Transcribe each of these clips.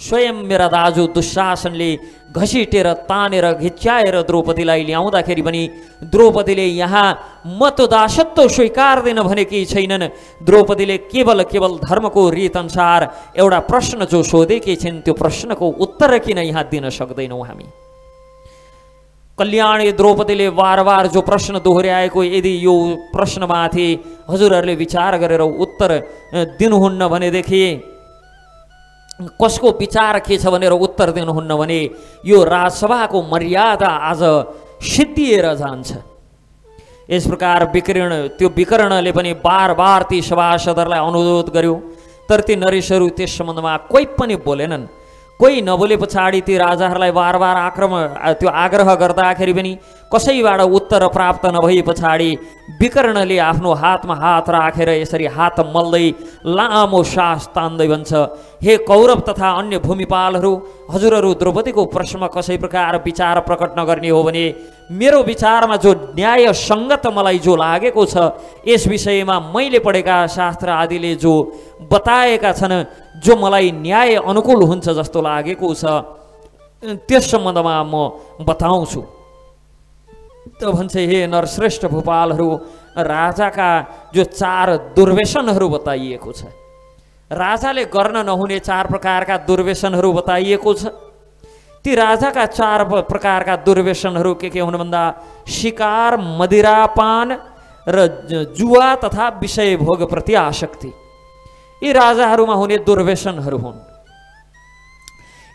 स्वयं मेरा दाजु दुशासनले घसीटेर तानेर घिच्याएर द्रौपदीलाई ल्याउँदाखेरि पनि द्रौपदीले यहाँ म त दासत्व स्वीकार्दैन भनेकी छैनन्। द्रौपदीले केवल धर्मको रीत अनुसार एउटा प्रश्न जो सोधेकी छिन् त्यो प्रश्नको उत्तर किन यहाँ दिन सक्दैनौँ हामी? कल्याणी द्रौपदीले बार जो प्रश्न दोहोऱ्याएको, यदि यो प्रश्नमाथि हजुरहरूले विचार गरेर उत्तर दिनुहुन्न भनेदेखि, कसको विचार के छ भनेर उत्तर दिनुहुन्न भने यो राजसभाको मर्यादा आज सिद्धिएर जान्छ। यस प्रकार त्यो विकर्णले पनि बार ती सभासदहरूलाई अनुरोध गर्यो, तर ती नरेशहरू त्यस सम्बन्धमा कोही पनि बोलेनन्। कोही नबोले पछाडि ती राजाहरूलाई बार त्यो आग्रह गर्दाखेरि पनि कसैबाट उत्तर प्राप्त नभए पछाडि विकर्णले आफ्नो हातमा हात राखेर यसरी हात मल्दै लामो सास तान्दै भन्छ, हे कौरव तथा अन्य भूमिपालहरू, हजुरहरू द्रौपदीको प्रश्नमा कसै प्रकार विचार प्रकट नगर्ने हो भने मेरो विचारमा जो न्याय सङ्गत मलाई जो लागेको छ, यस विषयमा मैले पढेका शास्त्र आदिले जो बताएका छन्, जो मलाई न्याय अनुकूल हुन्छ जस्तो लागेको छ, त्यस सम्बन्धमा म बताउँछु। त भन्छ, हे नरश्रेष्ठ भूपालहरू, राजाका जो 4 दुर्व्यसनहरू बताइएको छ, राजाले गर्न नहुने 4 प्रकारका दुर्व्यसनहरू बताइएको छ। ती राजाका 4 प्रकारका दुर्व्यसनहरू के हुन् भन्दा शिकार, मदिरापान र जुवा तथा विषय भोग प्रति आसक्ति, यी राजाहरूमा हुने दुर्व्यसनहरू हुन्।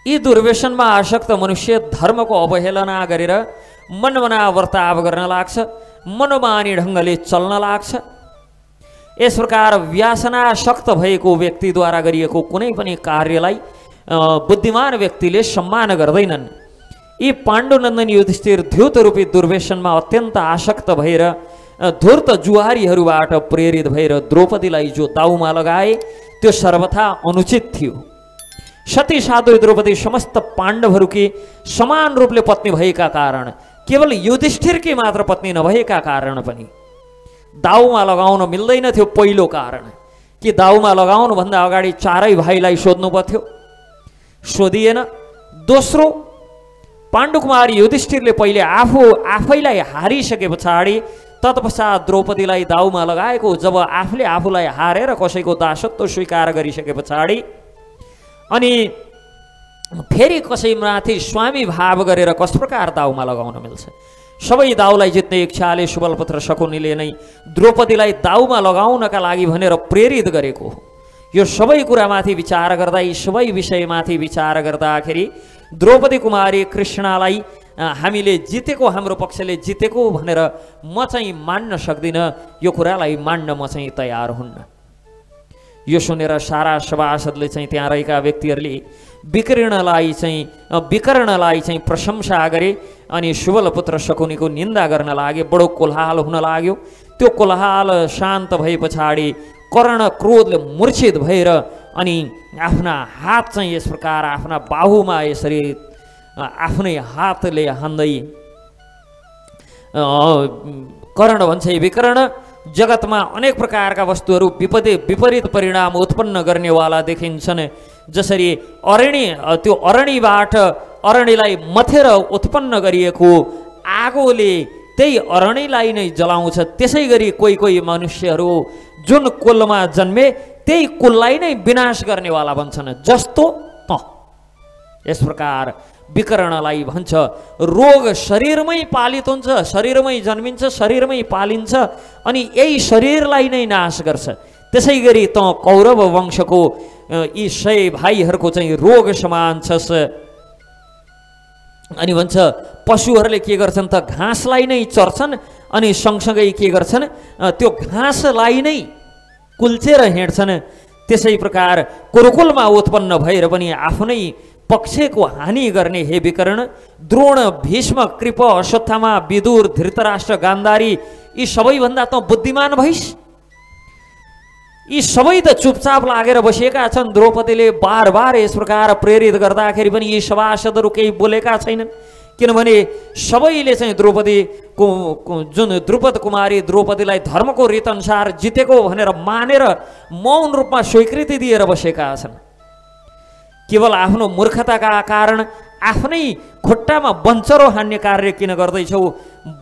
यी दुर्व्यसनमा आसक्त मनुष्य धर्मको अवहेलना गरेर मनमना वर्ताव गर्न लाग्छ, मनोमानी ढङ्गले चल्न लाग्छ। यस प्रकार व्यासनासक्त भएको व्यक्तिद्वारा गरिएको कुनै पनि कार्यलाई बुद्धिमान व्यक्तिले सम्मान गर्दैनन्। यी पाण्डुनन्दन युधिष्ठिर द्यूत रूपी दुर्व्यसनमा अत्यन्त आसक्त भएर धूर्त जुहारीहरूबाट प्रेरित भएर द्रौपदीलाई जो दाउमा लगाए त्यो सर्वथा अनुचित थियो। सती साध्वी द्रौपदी समस्त पाण्डवहरूकी समान रूपले पत्नी भएका कारण, केवल युधिष्ठिरकी मात्र पत्नी नभएका कारण पनि दाउमा लगाउन मिल्दैन थियो। पहिलो कारण कि दाउमा लगाउनु भन्दा अगाडि 4 भाइलाई सोध्नु पर्थ्यो, सोधिएन। दोस्रो, पाण्डुकुमारी युधिष्ठिरले पहिले आफैलाई हारिसके पछाडि तत्पश्चात द्रौपदीलाई दाउमा लगाएको। जब आफूले आफूलाई हारेर कसैको दासत्व स्वीकार गरिसके पछाडि अनि फेरि कसैमाथि स्वामी भाव गरेर कस प्रकार दाउमा लगाउन मिल्छ? सबै दाउलाई जित्ने इच्छाले सुबलपुत्र शकुनीले नै द्रौपदीलाई दाउमा लगाउनका लागि भनेर प्रेरित गरेको हो। यो सबै कुरामाथि विचार गर्दा, यी सबै विषयमाथि विचार गर्दाखेरि द्रौपदी कुमारी कृष्णलाई हामीले जितेको, हाम्रो पक्षले जितेको भनेर म चाहिँ मान्न सक्दिनँ। यो कुरालाई मान्न म चाहिँ तयार हुन्न। यो सुनेर सारा सभासदले चाहिँ त्यहाँ रहेका व्यक्तिहरूले विकर्णलाई चाहिँ प्रशंसा गरे अनि सुबलपुत्र शकुनीको निन्दा गर्न लागे। बडो कोलाहल हुन लाग्यो। त्यो कोलाहल शान्त भए पछाडि कर्ण क्रोधले मूर्छित भएर अनि आफ्ना हात चाहिँ यस प्रकार आफ्ना बाहुमा यसरी आफ्नै हातले हान्दै कर्ण भन्छ, विकर्ण जगतमा अनेक प्रकारका वस्तुहरू विपरीत परिणाम उत्पन्न गर्नेवाला देखिन्छन्। जसरी त्यो अरणीलाई मथेर उत्पन्न गरिएको आगोले त्यही अरणीलाई नै जलाउँछ, त्यसै गरी कोही मनुष्यहरू जुन कुलमा जन्मे त्यही कुललाई नै विनाश गर्नेवाला बन्छन्। जस्तो यस प्रकार विकर्णलाई भन्छ, रोग शरीरमै पालित हुन्छ, शरीरमै जन्मिन्छ, शरीरमै पालिन्छ अनि यही शरीरलाई नै नाश गर्छ। त्यसै गरी त कौरव वंशको यी 100 भाइहरूको चाहिँ रोग समान छस्। अनि भन्छ, पशुहरूले के गर्छन् त घाँसलाई नै चर्छन् अनि सँगसँगै के गर्छन्, त्यो घाँसलाई नै कुल्चेर हिँड्छन्। त्यसै प्रकार कुरुकुलमा उत्पन्न भएर पनि आफ्नै पक्षको हानि गर्ने हे विकर्ण, द्रोण, भीष्म, कृप, अश्वत्थामा, विदुर, धृतराष्ट्र, गान्धारी यी सबैभन्दा त बुद्धिमान भइस्। यी सबै त चुपचाप लागेर बसेका छन्। द्रौपदीले बार यस प्रकार प्रेरित गर्दाखेरि पनि यी सभासदहरू केही बोलेका छैनन्, किनभने सबैले चाहिँ जुन द्रुपद कुमारी द्रौपदीलाई धर्मको रीतअनुसार जितेको भनेर मानेर मौन रूपमा स्वीकृति दिएर बसेका छन्। केवल आफ्नो मूर्खताका कारण आफ्नै खुट्टामा बन्चरो हान्ने कार्य किन गर्दैछौ?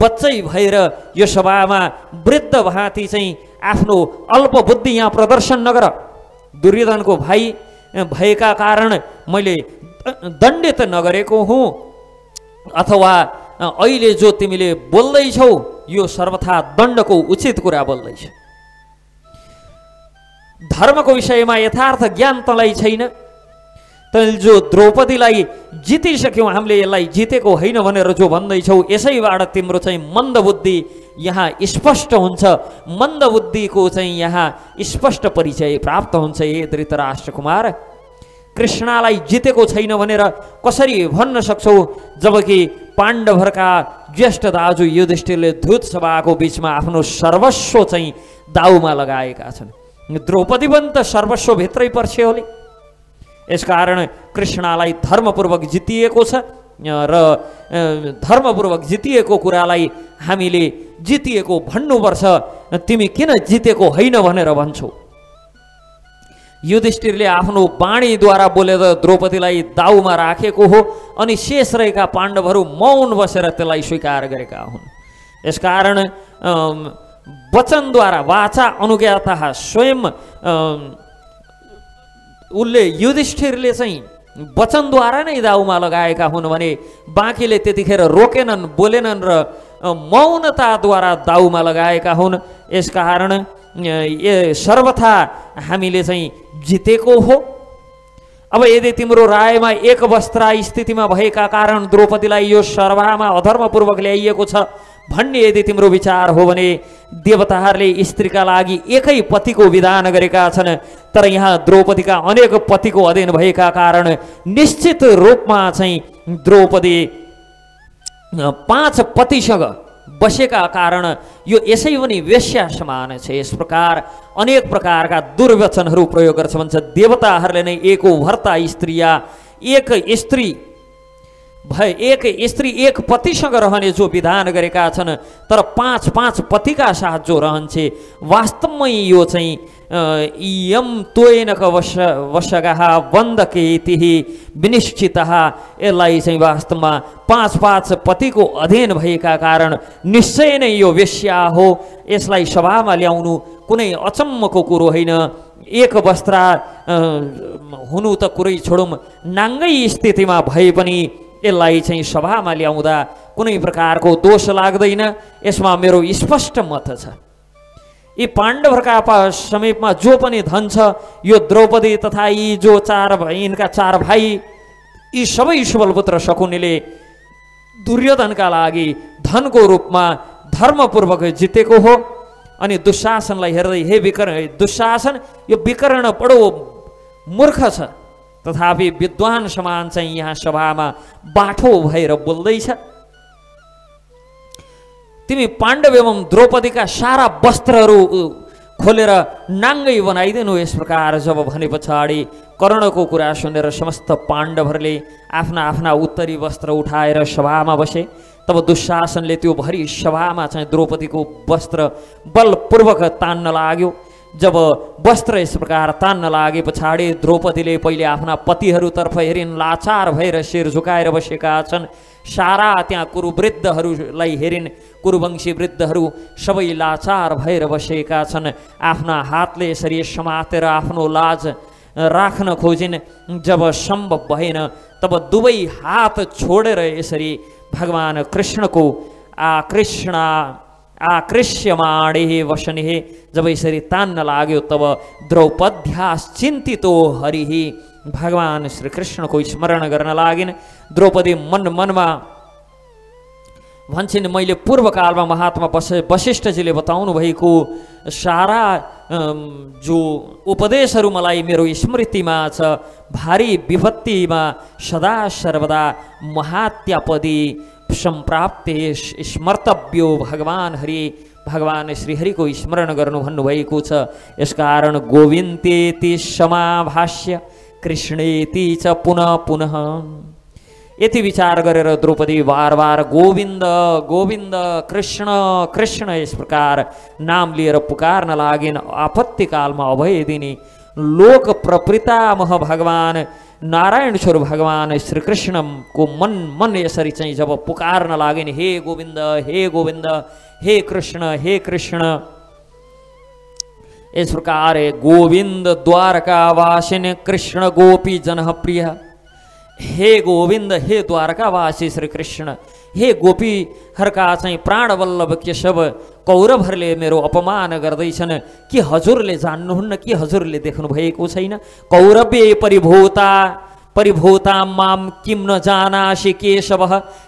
बच्चै भएर यो सभामा वृद्ध भाँति चाहिँ आफ्नो अल्पबुद्धि यहाँ प्रदर्शन नगर। दुर्योधनको भाइ भएका कारण मैले दण्डित नगरेको हुँ, अथवा अहिले जो तिमीले बोल्दैछौ यो सर्वथा दण्डको उचित कुरा बोल्दैछ। धर्मको विषयमा यथार्थ ज्ञान तँलाई छैन। तैँले जो द्रौपदीलाई जितिसक्यौँ, हामीले यसलाई जितेको होइन भनेर जो भन्दैछौ, यसैबाट तिम्रो चाहिँ मन्दबुद्धि यहाँ स्पष्ट हुन्छ। मन्दबुद्धिको चाहिँ यहाँ स्पष्ट परिचय प्राप्त हुन्छ। हे धृतराष्ट्र कुमार, कृष्णलाई जितेको छैन भनेर कसरी भन्न सक्छौ? जबकि पाण्डवहरूका ज्येष्ठ दाजु युधिष्ठिरले धूत सभाको बिचमा आफ्नो सर्वस्व चाहिँ दाउमा लगाएका छन्। द्रौपदी पनि त सर्वस्व भित्रै पर्छ होली। यसकारण कृष्णलाई धर्मपूर्वक जितिएको छ र धर्मपूर्वक जितिएको कुरालाई हामीले जितिएको भन्नुपर्छ। तिमी किन जितेको होइन भनेर भन्छौ? युधिष्ठिरले आफ्नो वाणीद्वारा बोलेर द्रौपदीलाई दाउमा राखेको हो, अनि शेष रहेका पाण्डवहरू मौन बसेर त्यसलाई स्वीकार गरेका हुन्। यसकारण वचनद्वारा वाचा अनुज्ञाता स्वयं उसले युधिष्ठिरले चाहिँ वचनद्वारा नै दाउमा लगाएका हुन् भने बाँकीले त्यतिखेर रोकेनन्, बोलेनन् र मौनताद्वारा दाउमा लगाएका हुन्। यसकारण सर्वथा हामीले चाहिँ जितेको हो। अब यदि तिम्रो रायमा एक वस्त्र स्थितिमा भएका कारण द्रौपदीलाई यो सभामा अधर्मपूर्वक ल्याइएको छ भन्ने यदि तिम्रो विचार हो भने देवताहरूले स्त्रीका लागि एकै पतिको विधान गरेका छन्, तर यहाँ द्रौपदीका अनेक पतिको अधीन भएका कारण निश्चित रूपमा चाहिँ द्रौपदी 5 पतिसँग बसेका कारण यो यसै पनि वेश्या समान छ। यस प्रकार अनेक प्रकारका दुर्वचनहरू प्रयोग गर्छ भन्छ। देवताहरूले नै एको भर्ता स्त्री या एक स्त्री एक पतिसँग रहने जो विधान गरेका छन्, तर 5 पतिका साथ जो रहन्छे, वास्तवमै यो चाहिँ यम तोयनक वशगः वन्दकेतिः विनिश्चितः, यसलाई चाहिँ वास्तवमा 5 पतिको अधीन भएका कारण निश्चय नै यो वेश्या हो। यसलाई सभामा ल्याउनु कुनै अचम्मको कुरो होइन। एक वस्त्र हुनु त कुरै छोडौँ, नाङ्गै स्थितिमा भए पनि यसलाई चाहिँ सभामा ल्याउँदा कुनै प्रकारको दोष लाग्दैन। यसमा मेरो स्पष्ट मत छ। यी पाण्डवहरूका समीपमा जो पनि धन छ, यो द्रौपदी तथा यी जो यिनका 4 भाइ, यी सबै सुबलपुत्र शकुनीले दुर्योधनका लागि धनको रूपमा धर्मपूर्वक जितेको हो। अनि दुशासनलाई हेर्दै, हे दुशासन, यो विकर्ण बडो मूर्ख छ, तथापि विद्वान समान चाहिँ यहाँ सभामा बाठो भएर बोल्दैछ। तिमी पाण्डव एवं द्रौपदीका सारा वस्त्रहरू खोलेर नाङ्गै बनाइदिनु। यस प्रकार जब भने पछाडि कर्णको कुरा सुनेर समस्त पाण्डवहरूले आफ्ना आफ्ना उत्तरी वस्त्र उठाएर सभामा बसे। तब दुशासनले त्यो भरि सभामा चाहिँ द्रौपदीको वस्त्र बलपूर्वक तान्न लाग्यो। जब वस्त्र यस प्रकार तान्न लागे पछाडि द्रौपदीले पहिले आफ्ना पतिहरूतर्फ हेरिन्, लाचार भएर शिर झुकाएर बसेका छन्। सारा त्यहाँ कुरुवृद्धहरूलाई हेरिन्, कुरुवंशी वृद्धहरू सबै लाचार भएर बसेका छन्। आफ्ना हातले यसरी समातेर आफ्नो लाज राख्न खोजिन्। जब सम्भव भएन तब दुवै हात छोडेर यसरी भगवान कृष्णको आकृष्यमाणे वशने जब यसरी तान्न लाग्यो, तब द्रौपद्यास चिन्तितो हरिः, भगवान श्री कृष्णको स्मरण गर्न लागिन्। द्रौपदी मनमा भन्छन्, मैले पूर्वकालमा महात्मा वशिष्ठजीले बताउनु भएको सारा जो उपदेशहरू मलाई मेरो स्मृतिमा छ। भारी विपत्तिमा सदा सर्वदा महात्यापदी सम्प्राप्ते स्मर्तव्यो भगवान हरि, भगवान श्रीहरिको स्मरण गर्नु भन्नुभएको छ। यसकारण गोविन्देति समाभाष्य कृष्णेति च पुनः पुनः, यति विचार गरेर द्रौपदी बार बार गोविन्द गोविन्द कृष्ण कृष्ण यस प्रकार नाम लिएर पुकार्न लागिन्। आपत्तिकालमा अभय दिने लोक प्रपितामह भगवान नारायण स्वरूप भगवान श्री कृष्णको मन मन यसरी चाहिँ जब पुकार्न लागे नि, हे गोविन्द हे गोविन्द, हे कृष्ण, इस प्रकार गोविंद द्वारकावासिन कृष्ण गोपी जन प्रिय, हे गोविंद हे द्वारकावासी श्री कृष्ण, हे गोपीहरूका चाहिँ प्राणवल्लभ केशव, कौरवहरूले मेरो अपमान गर्दैछन्, के हजुरले जान्नुहुन्न, के हजुरले देख्नु भएको छैन? कौरव्य परिभूता माम किम न जानासि केशव,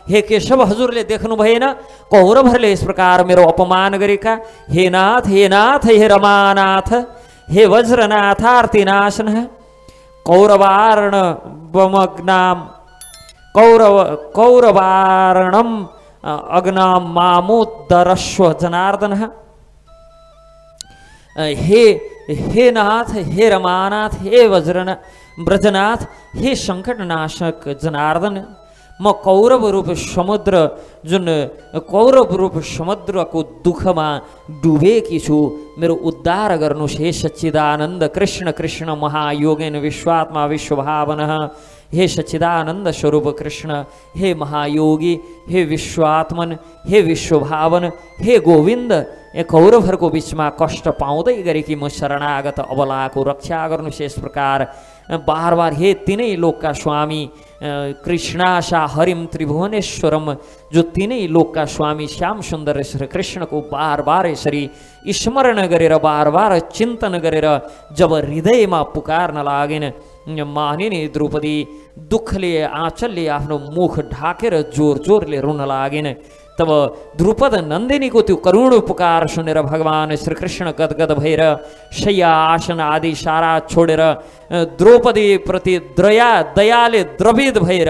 हे केशव हजुरले देख्नु भएन? कौरवहरूले यस प्रकार मेरो अपमान गरेका। हे नाथ हे रमानाथ, हे वज्रनाथ आर्तिनाशन, कौरवार्ण बमग्नाम कौरवारणम अग्नाम मामोदरस्व जनार्दन, हे नाथ हे रमानाथ, हे ब्रजनाथ, हे संकटनाशक जनार्दन, म कौरव रूप समुद्र जुन कौरव रूप समुद्रको दुःखमा डुबेकी छु, मेरो उद्धार गर्नुहोस् हे सच्चिदानन्द कृष्ण कृष्ण महायोगेन विश्वात्मा विश्वभावनः, हे सच्चिदानंद स्वरूप कृष्ण, हे महायोगी, हे विश्वात्मन, हे विश्वभावन, हे गोविंद, ए कौरवहरूको बीचमा कष्ट पाउँदै गरेकी म शरणागत अबलाको रक्षा गर्नुहोस्। यस प्रकार बार बार हे तीनै लोकका स्वामी कृष्णाशा हरिम त्रिभुवनेश्वरम, जो तीनै लोकका स्वामी श्याम सुन्दर श्री कृष्णको बार बार यसरी स्मरण गरेर बार बार चिन्तन गरेर जब हृदयमा पुकार्न लागेन, मानिनी द्रौपदी दुःखले आँचलले आफ्नो मुख ढाकेर जोर जोरले रुन लागेन। तब द्रुपद नन्दिनीको त्यो करुण पुकार सुनेर भगवान श्री कृष्ण गदगद भएर शय्या आसन आदि सारा छोडेर द्रौपदी प्रति दयाले द्रवित भएर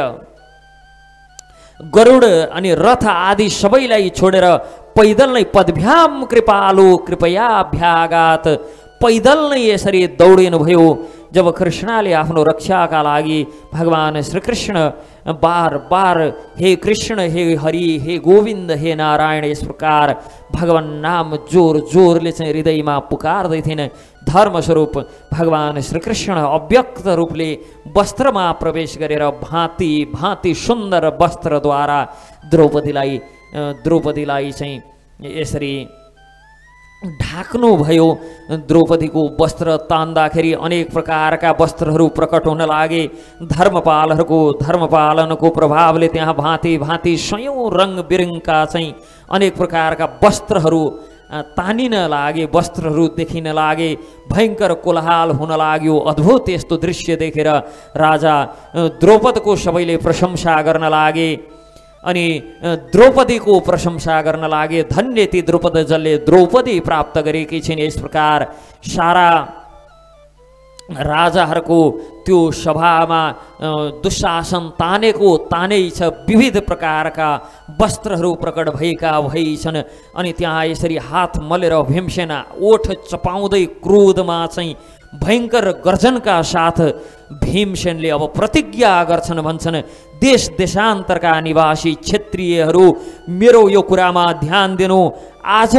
गरुड अनि रथ आदि सबैलाई छोडेर पैदल नै पदभ्याम कृपालु कृपया भ्यागात, पैदल नै यसरी दौडिनु भयो। जब कृष्णले आफ्नो रक्षाका लागि भगवान श्री कृष्ण बार बार हे कृष्ण हे हरि हे गोविंद हे नारायण यस प्रकार भगवान नाम जोर जोरले चाहिँ हृदयमा पुकार्दै थिएन। धर्मस्वरूप भगवान श्री कृष्ण अव्यक्त रूपले वस्त्रमा प्रवेश गरेर भाँति भाँति सुन्दर वस्त्रद्वारा द्रौपदीलाई चाहिँ यसरी ढाक्नु भयो। द्रौपदीको वस्त्र तान्दाखेरि अनेक प्रकारका वस्त्रहरू प्रकट हुन लागे। धर्मपालनको प्रभावले त्यहाँ भाँति भाँति सयौं रङ बिरङका चाहिँ अनेक प्रकारका वस्त्रहरू तानिन लागे, वस्त्रहरू देखिन लागे। भयंकर कोलाहल हुन लाग्यो। अद्भुत यस्तो दृश्य देखेर राजा द्रौपदीको सबैले प्रशंसा गर्न लागे अनि द्रौपदीको प्रशंसा गर्न लागे। धन्य ती द्रौपद जसले द्रौपदी प्राप्त गरेकी छिन्। यस प्रकार सारा राजाहरूको त्यो सभामा दुशासन तानै छ। विविध प्रकारका वस्त्रहरू प्रकट भएका छन्। अनि त्यहाँ यसरी हात मलेर भीमसेन ओठ चपाउँदै क्रोधमा चाहिँ भयंकर गर्जनका साथ भीमसेनले अब प्रतिज्ञा गर्छन्। भन्छन्, देश देशान्तरका निवासी क्षेत्रीयहरू मेरो यो कुरामा ध्यान दिनु। आज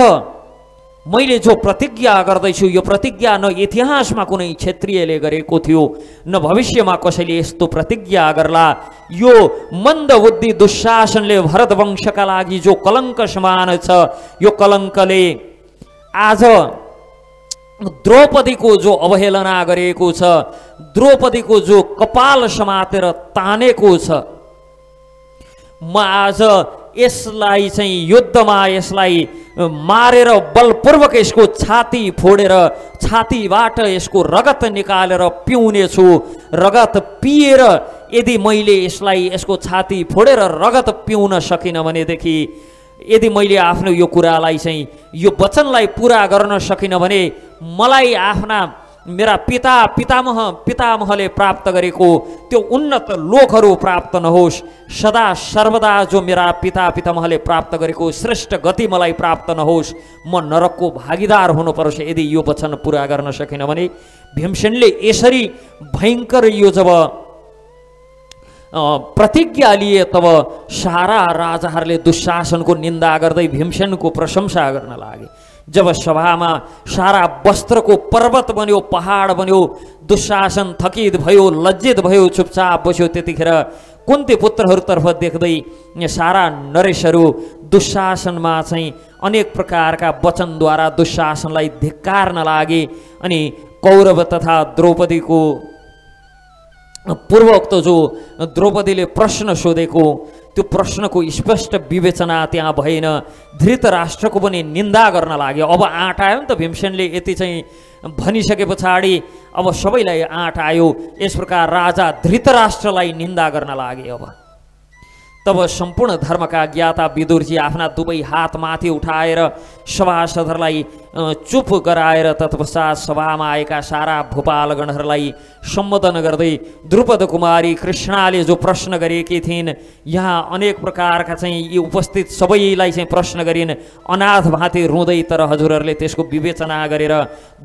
मैले जो प्रतिज्ञा गर्दैछु यो प्रतिज्ञा न इतिहासमा कुनै क्षेत्रीयले गरेको थियो न भविष्यमा कसैले यस्तो प्रतिज्ञा गर्ला। यो मन्द बुद्धि दुशासनले भरत वंशका लागि जो कलङ्क समान छ, यो कलङ्कले आज द्रौपदीको जो अवहेलना गरेको छ, द्रौपदीको जो कपाल समातेर तानेको छ, म आज यसलाई चाहिँ युद्धमा यसलाई मारेर बलपूर्वक यसको छाती फोडेर छातीबाट यसको रगत निकालेर पिउने छु। रगत पिएर यदि मैले यसको छाती फोडेर रगत पिउन सकिनँ भनेदेखि, यदि मैले आफ्नो यो कुरालाई चाहिँ यो वचनलाई पुरा गर्न सकिनँ भने मलाई मेरा पितामहले प्राप्त गरेको त्यो उन्नत लोकहरू प्राप्त नहोस्। सदा सर्वदा जो मेरा पितामहले प्राप्त गरेको श्रेष्ठ गति मलाई प्राप्त नहोस्। म नरकको भागीदार हुनुपर्छ यदि यो वचन पुरा गर्न सकिनँ भने। भीमसेनले यसरी भयंकर यो जब प्रतिज्ञा लिए तब सारा राजाहरूले दुशासनको निन्दा गर्दै भीमसेनको प्रशंसा गर्न लागे। जब सभामा सारा वस्त्रको पर्वत बन्यो, पहाड बन्यो, दुशासन थकित भयो, लज्जित भयो, चुपचाप बस्यो। त्यतिखेर कुन्ती पुत्रहरूतर्फ देख्दै सारा नरेशहरू दुशासनमा चाहिँ अनेक प्रकारका वचनद्वारा दुशासनलाई धिक्कार्न लागे। अनि कौरव तथा द्रौपदीको पूर्वोक्त जो द्रौपदीले प्रश्न सोधेको त्यो प्रश्नको स्पष्ट विवेचना त्यहाँ भएन। धृतराष्ट्रको पनि निन्दा गर्न लाग्यो। अब आँट आयो नि त, भीमसेनले यति चाहिँ भनिसके पछाडि अब सबैलाई आँट आयो। यस प्रकार राजा धृतराष्ट्रलाई निन्दा गर्न लागे। अब तब सम्पूर्ण धर्मका ज्ञाता विदुरजी आफ्ना दुवै हात माथि उठाएर सभासदहरूलाई चुप गराएर तत्पश्चात सभामा आएका सारा भूपालगणहरूलाई सम्बोधन गर्दै द्रुपद कुमारी कृष्णाले जो प्रश्न गरेकी थिइन्, यहाँ अनेक प्रकारका चाहिँ यी उपस्थित सबैलाई चाहिँ प्रश्न गरिन्। अनाथ भाँति रुँदै, तर हजुरहरूले त्यसको विवेचना गरेर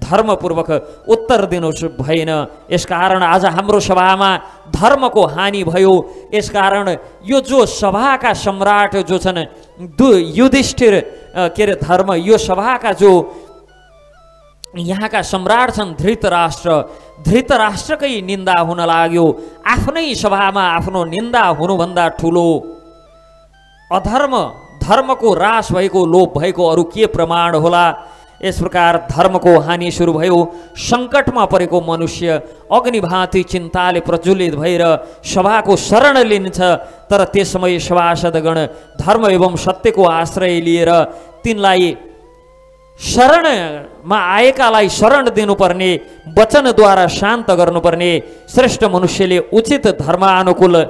धर्मपूर्वक उत्तर दिनु भएन। यसकारण आज हाम्रो सभामा धर्मको हानि भयो। यसकारण यो जो सभाका सम्राट जो छन् युधिष्ठिर के अरे धर्म, यो सभाका जो यहाँका सम्राट छन् धृतराष्ट्रकै निन्दा हुन लाग्यो। आफ्नै सभामा आफ्नो निन्दा हुनुभन्दा ठुलो अधर्म, धर्मको ह्रास भएको, लोप भएको अरू के प्रमाण होला। यस प्रकार धर्मको हानि सुरु भयो। सङ्कटमा परेको मनुष्य अग्निभाती चिन्ताले प्रज्वलित भएर सभाको शरण लिन्छ। तर त्यस समय सभासदगण धर्म एवं सत्यको आश्रय लिएर तिनलाई शरणमा आएकालाई शरण दिनुपर्ने, वचनद्वारा शान्त गर्नुपर्ने। श्रेष्ठ मनुष्यले उचित धर्मानुकूल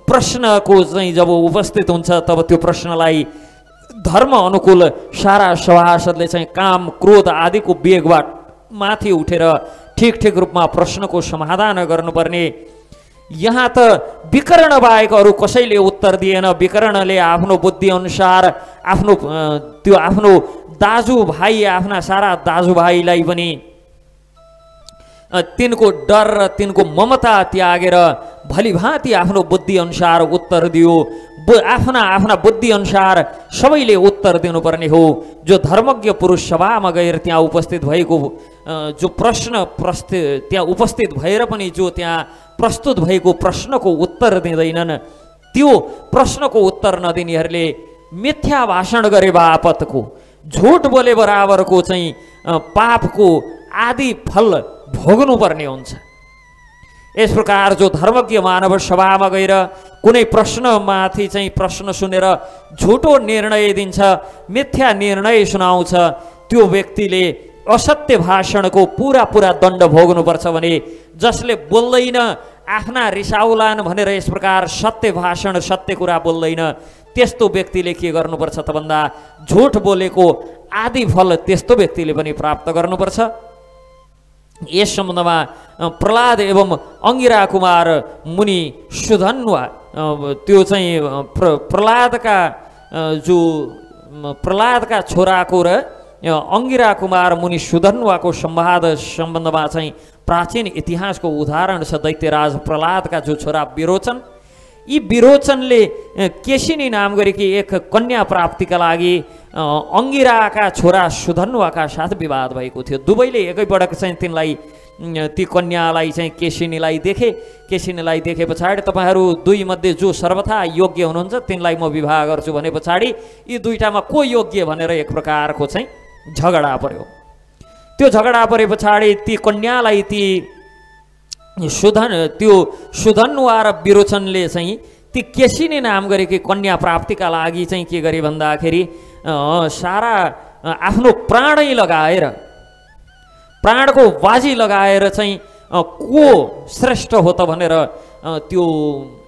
प्रश्नको चाहिँ जब उपस्थित हुन्छ तब त्यो प्रश्नलाई धर्म अनुकूल सारा सभासदले चाहिँ काम, क्रोध आदिको वेगबाट माथि उठेर ठिक ठिक रूपमा प्रश्नको समाधान गर्नुपर्ने। यहाँ त विकर्ण बाहेक अरू कसैले उत्तर दिएन। विकर्णले आफ्नो बुद्धि अनुसार आफ्नो दाजुभाइ, आफ्ना सारा दाजुभाइलाई पनि तिनको डर र तिनको ममता त्यागेर भलिभाँति आफ्नो बुद्धि अनुसार उत्तर दियो। आफ्ना बुद्धि अनुसार सबैले उत्तर दिनुपर्ने हो। जो धर्मज्ञ पुरुष सभामा गएर त्यहाँ उपस्थित भएको जो त्यहाँ उपस्थित भएर पनि जो त्यहाँ प्रस्तुत भएको प्रश्नको उत्तर दिँदैनन्, त्यो प्रश्नको उत्तर नदिनेहरूले मिथ्या भाषण गरे बापतको, झुट बोले बराबरको चाहिँ पापको आदि फल भोग्नुपर्ने हुन्छ। यस प्रकार जो धर्मज्ञ मानव सभामा गएर कुनै प्रश्नमाथि चाहिँ प्रश्न सुनेर झुटो निर्णय दिन्छ, मिथ्या निर्णय सुनाउँछ, त्यो व्यक्तिले असत्य भाषणको पुरा दण्ड भोग्नुपर्छ भने जसले बोल्दैन आफ्ना रिसाउलान् भनेर यस प्रकार सत्य भाषण, सत्य कुरा बोल्दैन, त्यस्तो व्यक्तिले के गर्नुपर्छ त भन्दा झुट बोलेको आदि फल त्यस्तो व्यक्तिले पनि प्राप्त गर्नुपर्छ। यस सम्बन्धमा प्रहलाद एवं अंगिरा कुमार मुनि सुधन्वा त्यो चाहिँ प्रहलादका छोराको र अंगिरा कुमार मुनि सुधन्वाको संवाद सम्बन्धमा चाहिँ प्राचीन इतिहासको उदाहरण छ। दैत्यराज प्रहलादका जो छोरा विरोचन, यी विरोचनले केशिनी नाम गरेकी एक कन्या प्राप्तिका लागि अंगिराका छोरा सुधन्वाका साथ विवाद भएको थियो। दुवैले एकैपटक चाहिँ तिनलाई, ती कन्यालाई चाहिँ केशिनीलाई देखे पछाडि तपाईहरू दुई मध्ये जो सर्वथा योग्य हुनुहुन्छ तिनलाई म विवाह गर्छु भने पछाडि यी दुईटामा को योग्य भनेर एक प्रकारको चाहिँ झगडा पर्यो। त्यो झगडा परे पछाडि ती कन्यालाई त्यो सुधन्वा र विरोचनले चाहिँ ती केशिनी नाम गरेकी कन्या प्राप्तिका लागि चाहिँ के गरे भन्दाखेरि सारा आफ्नो प्राणै लगाएर, प्राणको बाजी लगाएर चाहिँ को श्रेष्ठ हो त भनेर त्यो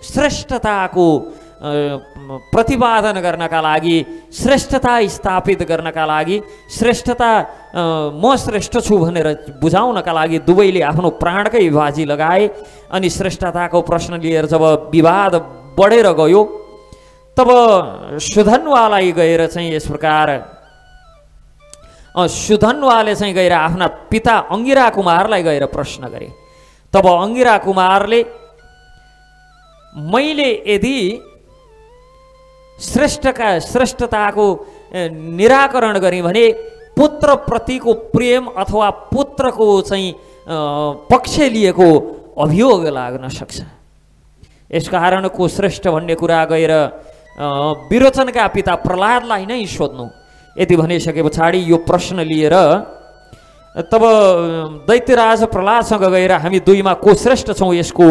श्रेष्ठताको प्रतिपादन गर्नका लागि, श्रेष्ठता स्थापित गर्नका लागि, म श्रेष्ठ छु भनेर बुझाउनका लागि दुवैले आफ्नो प्राणकै बाजी लगाए। अनि श्रेष्ठताको प्रश्न लिएर जब विवाद बढेर गयो तब सुधन्वालाई गएर चाहिँ यस प्रकार सुधन्वाले चाहिँ गएर आफ्ना पिता अंगिरा कुमारलाई गएर प्रश्न गरे। तब अंगिरा कुमारले मैले यदि श्रेष्ठताको निराकरण गरेँ भने पुत्रप्रतिको प्रेम अथवा पुत्रको चाहिँ पक्ष लिएको अभियोग लाग्न सक्छ। यसकारण कुश्रेष्ठ भन्ने कुरा गएर विरोचनका पिता प्रहलादलाई नै सोध्नु। यति भनिसके पछाडि यो प्रश्न लिएर तब दैत्यराज प्रहलादसँग गएर हामी दुईमा को श्रेष्ठ छौँ यसको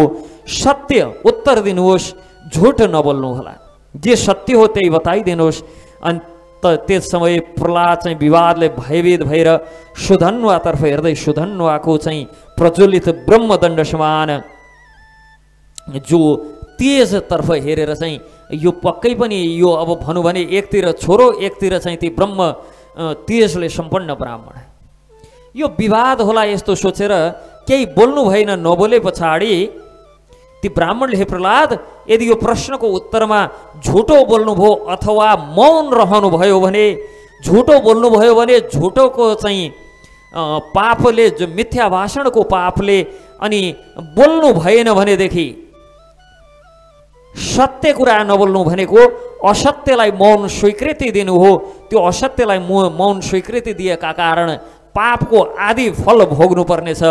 सत्य उत्तर दिनुहोस्, झुट नबोल्नु होला, जे सत्य हो त्यही बताइदिनुहोस्। अनि त्यस समय प्रहलाद चाहिँ विवादले भयभीत भएर सुधन्वातर्फ हेर्दै सुधन्वाको चाहिँ प्रज्वलित ब्रह्मदण्ड समान जो तेजतर्फ हेरेर चाहिँ यो पक्कै पनि यो अब भनौँ भने एकतिर छोरो एकतिर चाहिँ ती ब्रह्म तेजले सम्पन्न ब्राह्मण, यो विवाद होला यस्तो सोचेर केही बोल्नु भएन। नबोले पछाडि ती ब्राह्मणले हे प्रहलाद, यदि यो प्रश्नको उत्तरमा झुटो बोल्नुभयो अथवा मौन रहनुभयो भने, झुटो बोल्नुभयो भने झुटोको चाहिँ पापले, जो मिथ्या भाषणको पापले, अनि बोल्नु भएन भनेदेखि सत्य कुरा नबोल्नु भनेको असत्यलाई मौन स्वीकृति दिनु हो। त्यो असत्यलाई मौन स्वीकृति दिएका कारण पापको आदि फल भोग्नु पर्नेछ।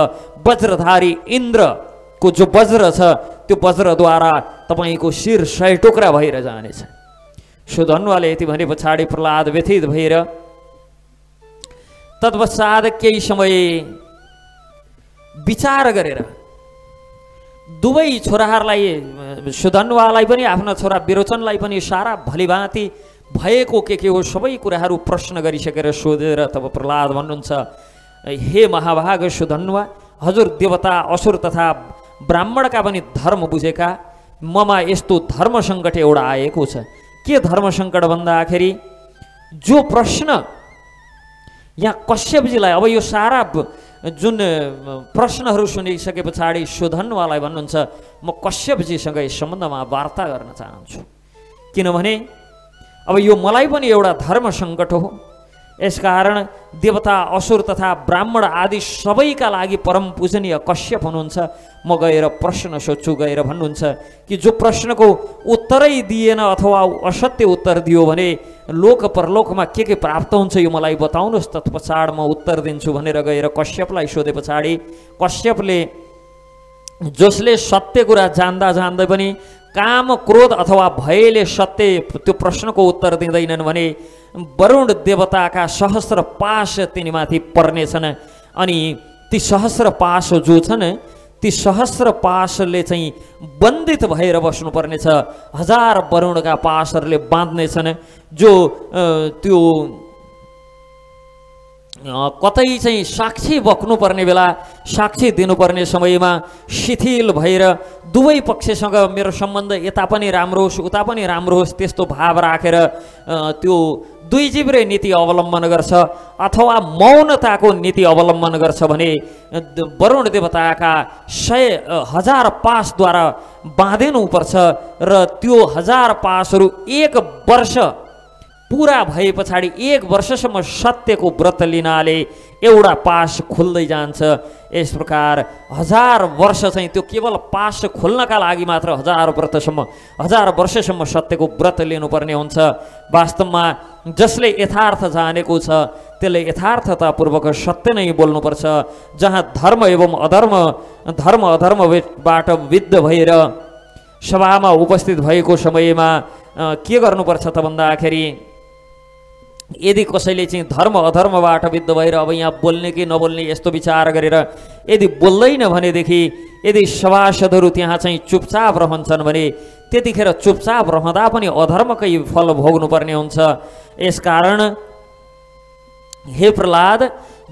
वज्रधारी इन्द्रको जो वज्र छ त्यो वज्रद्वारा तपाईँको शिर 100 टुक्रा भएर जानेछ। सुधन्वाले यति भने पछाडि प्रहलाद व्यथित भएर तत्पश्चात केही समय विचार गरेर दुवै छोराहरूलाई, सुधन्वालाई पनि आफ्ना छोरा विरोचनलाई पनि सारा भलिभाँति भएको के हो सबै कुराहरू प्रश्न गरिसकेर सोधेर तब प्रहलाद भन्नुहुन्छ, हे महाभाग सुधन्वा, हजुर देवता असुर तथा ब्राह्मणका पनि धर्म बुझेका, ममा यस्तो धर्म सङ्कट एउटा आएको छ। के धर्म सङ्कट भन्दाखेरि जो प्रश्न यहाँ कश्यपजीलाई, अब यो सारा जुन प्रश्नहरू सुनिसके पछाडि सुधन्वालाई भन्नुहुन्छ, म कश्यपजीसँग यस सम्बन्धमा वार्ता गर्न चाहन्छु, किनभने अब यो मलाई पनि एउटा धर्म सङ्कट हो। यसकारण देवता असुर तथा ब्राह्मण आदि सबैका लागि परम पूजनीय कश्यप हुनुहुन्छ, म गएर प्रश्न सोध्छु। गएर भन्नुहुन्छ कि जो प्रश्नको उत्तरै दिएन अथवा असत्य उत्तर दियो भने लोक परलोकमा के प्राप्त हुन्छ यो मलाई बताउनुहोस्, तत्पछाड म उत्तर दिन्छु भनेर गएर कश्यपलाई सोधे पछाडि कश्यपले, जसले सत्य कुरा जान्दा जान्दै पनि काम क्रोध अथवा भयले सत्य त्यो प्रश्नको उत्तर दिँदैनन् भने वरुण देवताका सहस्र पाश तिनीमाथि पर्नेछन्। अनि ती सहस्र पाश जो छन् ती सहस्र पाशले चाहिँ बन्दित भएर बस्नुपर्नेछ। 1000 वरुणका पाशहरूले बाँध्नेछन्, जो त्यो कतै चाहिँ साक्षी बक्नुपर्ने बेला, साक्षी दिनुपर्ने समयमा शिथिल भएर दुवै पक्षसँग मेरो सम्बन्ध यता पनि राम्रो होस् उता पनि राम्रो होस् त्यस्तो भाव राखेर त्यो दुई जिब्रे नीति अवलम्बन गर्छ अथवा मौनताको नीति अवलम्बन गर्छ भने वरुण देवताका 100,000 पासद्वारा बाँधिनुपर्छ र त्यो 1000 पासहरू 1 वर्ष पूरा भए पछाडि 1 वर्षसम्म सत्यको व्रत लिनाले एउटा पास खुल्दै जान्छ। यस प्रकार 1000 वर्ष चाहिँ त्यो केवल पास खोल्नका लागि मात्र 1000 वर्षसम्म सत्यको व्रत लिनुपर्ने हुन्छ। वास्तवमा जसले यथार्थ जानेको छ त्यसले यथार्थतापूर्वक सत्य नै बोल्नुपर्छ। जहाँ धर्म एवं अधर्म, धर्म अधर्मबाट विद्ध भएर सभामा उपस्थित भएको समयमा के गर्नुपर्छ त भन्दाखेरि यदि कसैले चाहिँ धर्म अधर्मबाट विद्ध भएर अब यहाँ बोल्ने कि नबोल्ने यस्तो विचार गरेर यदि बोल्दैन भनेदेखि यदि सभासदहरू त्यहाँ चाहिँ चुपचाप रहन्छन् भने त्यतिखेर चुपचाप रहँदा पनि अधर्मकै फल भोग्नुपर्ने हुन्छ। यसकारण हे प्रहलाद,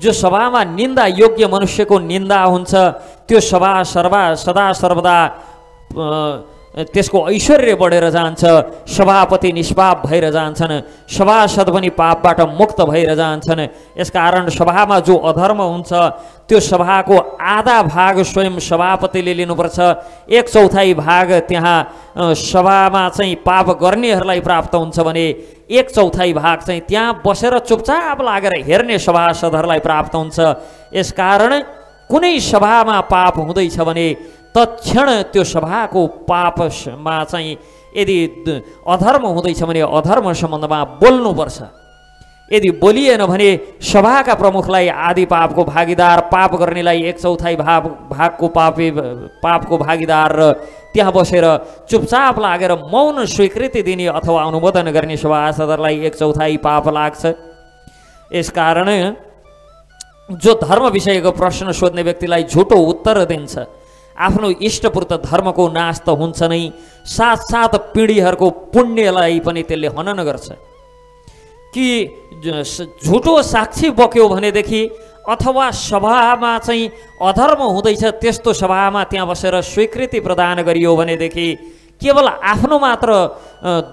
जो सभामा निन्दा योग्य मनुष्यको निन्दा हुन्छ त्यो सभा सदा सर्वदा त्यसको ऐश्वर्य बढेर जान्छ, सभापति निष्पाप भएर जान्छन्, सभासद पनि पापबाट मुक्त भएर जान्छन्। यसकारण सभामा जो अधर्म हुन्छ त्यो सभाको आधा भाग स्वयं सभापतिले लिनुपर्छ, 1/4 भाग त्यहाँ सभामा चाहिँ पाप गर्नेहरूलाई प्राप्त हुन्छ भने 1/4 भाग चाहिँ त्यहाँ बसेर चुपचाप लागेर हेर्ने सभासदहरूलाई प्राप्त हुन्छ। यसकारण कुनै सभामा पाप हुँदैछ भने तत्क्षण त्यो सभाको पापमा चाहिँ यदि अधर्म हुँदैछ भने अधर्म सम्बन्धमा बोल्नुपर्छ। यदि बोलिएन भने सभाका प्रमुखलाई आदि पापको भागीदार, पाप गर्नेलाई 1/4 भागको पापको भागीदार र त्यहाँ बसेर चुपचाप लागेर मौन स्वीकृति दिने अथवा अनुमोदन गर्ने सभासदहरूलाई 1/4 पाप लाग्छ। यसकारण जो धर्म विषयको प्रश्न सोध्ने व्यक्तिलाई झुटो उत्तर दिन्छ, आफ्नो इष्टपूर्त धर्मको नाश त हुन्छ नै, साथ पिँढीहरूको पुण्यलाई पनि त्यसले हनन गर्छ। कि झुटो साक्षी बक्यो भनेदेखि अथवा सभामा चाहिँ अधर्म हुँदैछ, त्यस्तो सभामा त्यहाँ बसेर स्वीकृति प्रदान गरियो भनेदेखि केवल आफ्नो मात्र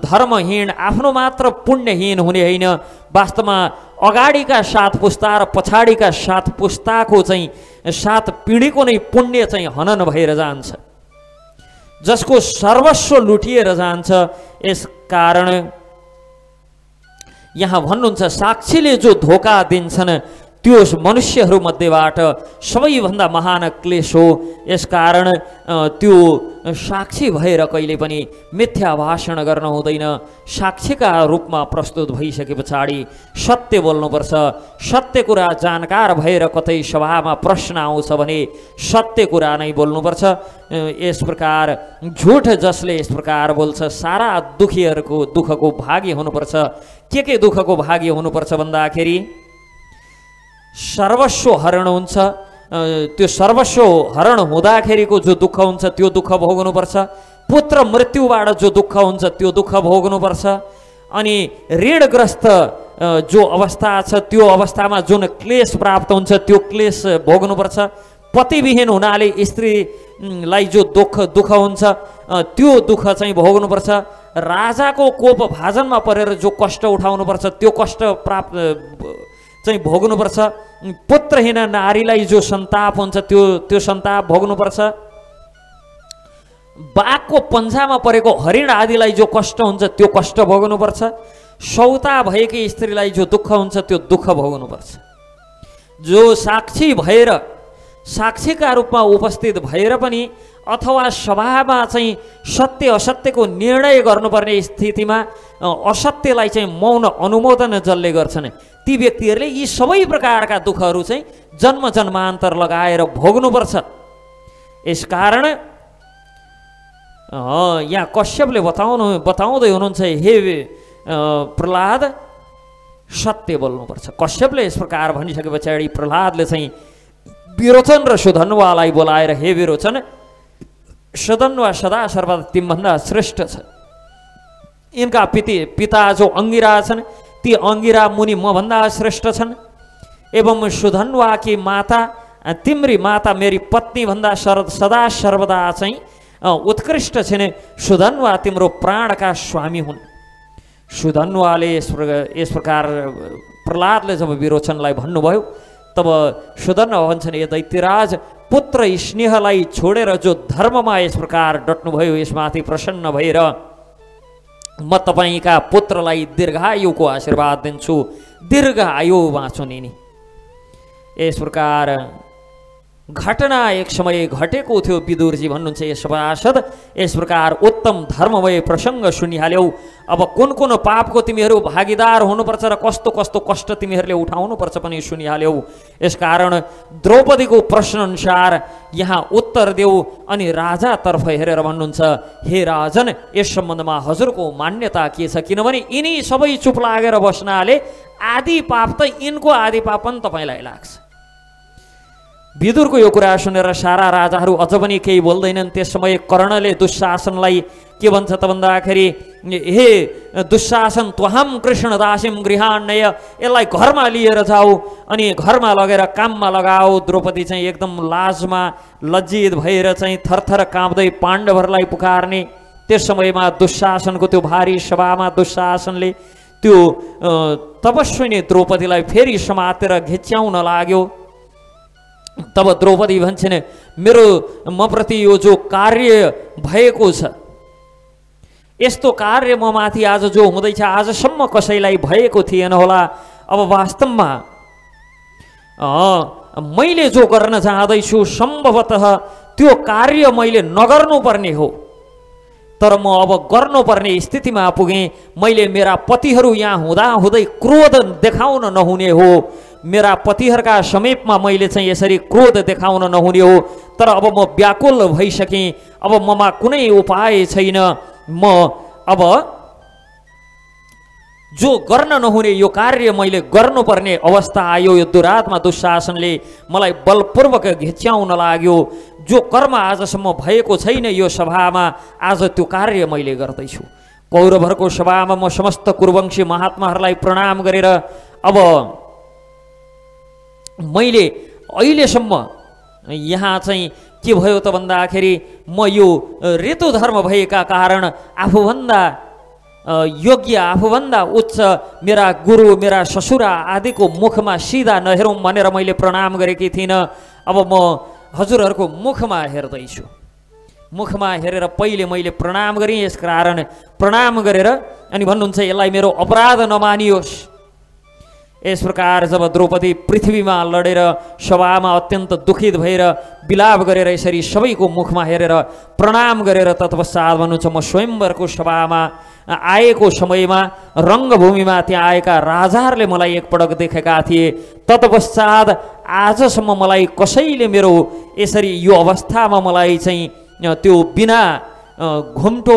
धर्महीन, आफ्नो मात्र पुण्यहीन हुने होइन, वास्तवमा अगाडिका 7 पुस्ता र पछाडिका 7 पुस्ताको चाहिँ 7 पिँढीको नै पुण्य चाहिँ हनन भएर जान्छ, जसको सर्वस्व लुटिएर जान्छ। यसकारण यहाँ भन्नुहुन्छ साक्षीले जो धोका दिन्छन् त्यो मनुष्यहरूमध्येबाट सबैभन्दा महान क्लेश हो। यसकारण त्यो साक्षी भएर कहिले पनि मिथ्या भाषण गर्न हुँदैन। साक्षीका रूपमा प्रस्तुत भइसके पछाडि सत्य बोल्नुपर्छ। सत्य कुरा जानकार भएर कतै सभामा प्रश्न आउँछ भने सत्य कुरा नै बोल्नुपर्छ। यस प्रकार झुट जसले यस प्रकार बोल्छ सारा दुखीहरूको दुःखको भागी हुनुपर्छ। के दुःखको भागी हुनुपर्छ भन्दाखेरि सर्वस्व हरण हुन्छ, त्यो सर्वस्व हरण हुँदाखेरिको जो दुःख हुन्छ त्यो दुःख भोग्नुपर्छ। पुत्र मृत्युबाट जो दुःख हुन्छ त्यो दुःख भोग्नुपर्छ। अनि ऋणग्रस्त जो अवस्था छ त्यो अवस्थामा जुन क्लेश प्राप्त हुन्छ त्यो क्लेश भोग्नुपर्छ। पतिविहीन हुनाले स्त्रीलाई जो दुःख हुन्छ त्यो दुःख चाहिँ भोग्नुपर्छ। राजाको कोप भाजनमा परेर जो कष्ट उठाउनुपर्छ त्यो कष्ट प्राप्त चाहिँ भोग्नुपर्छ। पुत्रहीन नारीलाई जो सन्ताप हुन्छ त्यो सन्ताप भोग्नुपर्छ। बाघको पन्जामा परेको हरिण आदिलाई जो कष्ट हुन्छ त्यो कष्ट भोग्नुपर्छ। सौता भएकी स्त्रीलाई जो दुःख हुन्छ त्यो दुःख भोग्नुपर्छ। जो साक्षी भएर साक्षीका रूपमा उपस्थित भएर पनि अथवा सभामा चाहिँ सत्य असत्यको निर्णय गर्नुपर्ने स्थितिमा असत्यलाई चाहिँ मौन अनुमोदन जसले गर्छन् ती व्यक्तिहरूले यी सबै प्रकारका दुःखहरू चाहिँ जन्म जन्मान्तर लगाएर भोग्नुपर्छ। यसकारण यहाँ कश्यपले बताउँदै हुनुहुन्छ, हे प्रह्लाद सत्य बोल्नुपर्छ। कश्यपले यस प्रकार भनिसके पछाडि प्रह्लादले चाहिँ विरोचन र सुधन्वालाई बोलाएर, हे विरोचन, सुधन्वा सदा सर्वदा तिमीभन्दा श्रेष्ठ छ। यिनका पिता जो अंगिरा छन् ती अंगिरा मुनि मभन्दा श्रेष्ठ छन्। एवं सुधन्वा की माता, तिम्री माता मेरी पत्नी भन्दा सदा सर्वदा चाहिँ उत्कृष्ट छिन्। सुधन्वा तिम्रो प्राणका स्वामी हुन्। सुधन्वाले यस प्रकार प्रह्लादले जब विरोचनलाई भन्नुभयो तब सुधन्वा भन्छन्, हे दैत्यराज, पुत्र स्नेहलाई छोडेर जो धर्ममा यस प्रकार डट्नुभयो यसमाथि प्रसन्न भएर म तपाईका पुत्रलाई दीर्घायुको आशीर्वाद दिन्छु, दीर्घ आयु बाँचुन् नि। यस प्रकार घटना एक समय घटेको थियो। विदुरजी भन्नुहुन्छ, यस सभासद यस प्रकार उत्तम धर्ममय प्रसङ्ग सुनिहाल्यौ। अब कुन कुन पापको तिमीहरू भागीदार हुनुपर्छ र कस्तो कस्तो कष्ट तिमीहरूले उठाउनुपर्छ पनि सुनिहाल्यौ। यसकारण द्रौपदीको प्रश्न अनुसार यहाँ उत्तर देऊ। अनि राजातर्फ हेरेर भन्नुहुन्छ, हे राजन, यस सम्बन्धमा हजुरको मान्यता के छ? किनभने यिनी सबै चुप लागेर बस्नाले आदि पाप त यिनको आदि पाप पनि तपाईँलाई लाग्छ। विदुरको यो कुरा सुनेर सारा राजाहरू अझ पनि केही बोल्दैनन्। त्यस समय कर्णले दुशासनलाई के भन्छ त भन्दाखेरि, हे दुशासन, त्वहम कृष्णदासीम गृहान्नय, यसलाई घरमा लिएर जाऊ अनि घरमा लगेर काममा लगाऊ। द्रौपदी चाहिँ एकदम लाजमा लज्जित भएर चाहिँ थरथर काँप्दै पाण्डवहरूलाई पुकार्ने। त्यस समयमा दुशासनको त्यो भारी सभामा दुशासनले त्यो तपस्विनी द्रौपदीलाई फेरि समातेर घिच्याउन लाग्यो। तब द्रौपदी भन्छन्, म प्रति यो जो कार्य भएको छ, यस्तो कार्य म माथि आज जो हुँदैछ आजसम्म कसैलाई भएको थिएन होला। अब वास्तवमा मैले जो गर्न चाहदैछु सम्भवतः त्यो कार्य मैले नगर्नुपर्ने हो, तर म अब गर्नुपर्ने स्थितिमा पुगेँ। मैले मेरा पतिहरू यहाँ हुँदाहुँदै क्रोध देखाउन नहुने हो, मेरा पतिहरूका समीपमा मैले चाहिँ यसरी क्रोध देखाउन नहुने हो। तर अब म व्याकुल भइसकेँ, अब ममा कुनै उपाय छैन। म अब जो गर्न नहुने यो कार्य मैले गर्नुपर्ने अवस्था आयो। यो दुरात्मा दुशासनले मलाई बलपूर्वक घिच्याउन लाग्यो। जो कर्म आजसम्म भएको छैन यो सभामा, आज त्यो कार्य मैले गर्दैछु। कौरवहरूको सभामा म समस्त कुरुवंशी महात्माहरूलाई प्रणाम गरेर अब मैले अहिलेसम्म यहाँ चाहिँ के भयो त भन्दाखेरि म यो ऋतु धर्म भएका कारण आफूभन्दा योग्य, आफूभन्दा उच्च मेरा गुरु, मेरा ससुरा आदिको मुखमा सिधा नहेरौँ भनेर मैले प्रणाम गरेकी थिइनँ। अब म हजुरहरूको मुखमा हेर्दैछु। मुखमा हेरेर पहिले मैले प्रणाम गरेँ, यस कारण प्रणाम गरेर अनि भन्नुहुन्छ यसलाई मेरो अपराध नमानियोस्। यस प्रकार जब द्रौपदी पृथ्वीमा लडेर सभामा अत्यन्त दुखित भएर विलाप गरेर यसरी सबैको मुखमा हेरेर प्रणाम गरेर तत्पश्चात भन्नुहुन्छ म स्वयंवरको सभामा आएको समयमा रङ्गभूमिमा त्यहाँ आएका राजाहरूले मलाई एकपटक देखेका थिए। तत्पश्चात आजसम्म मलाई कसैले मेरो यसरी यो अवस्थामा मलाई चाहिँ त्यो बिना घुम्टो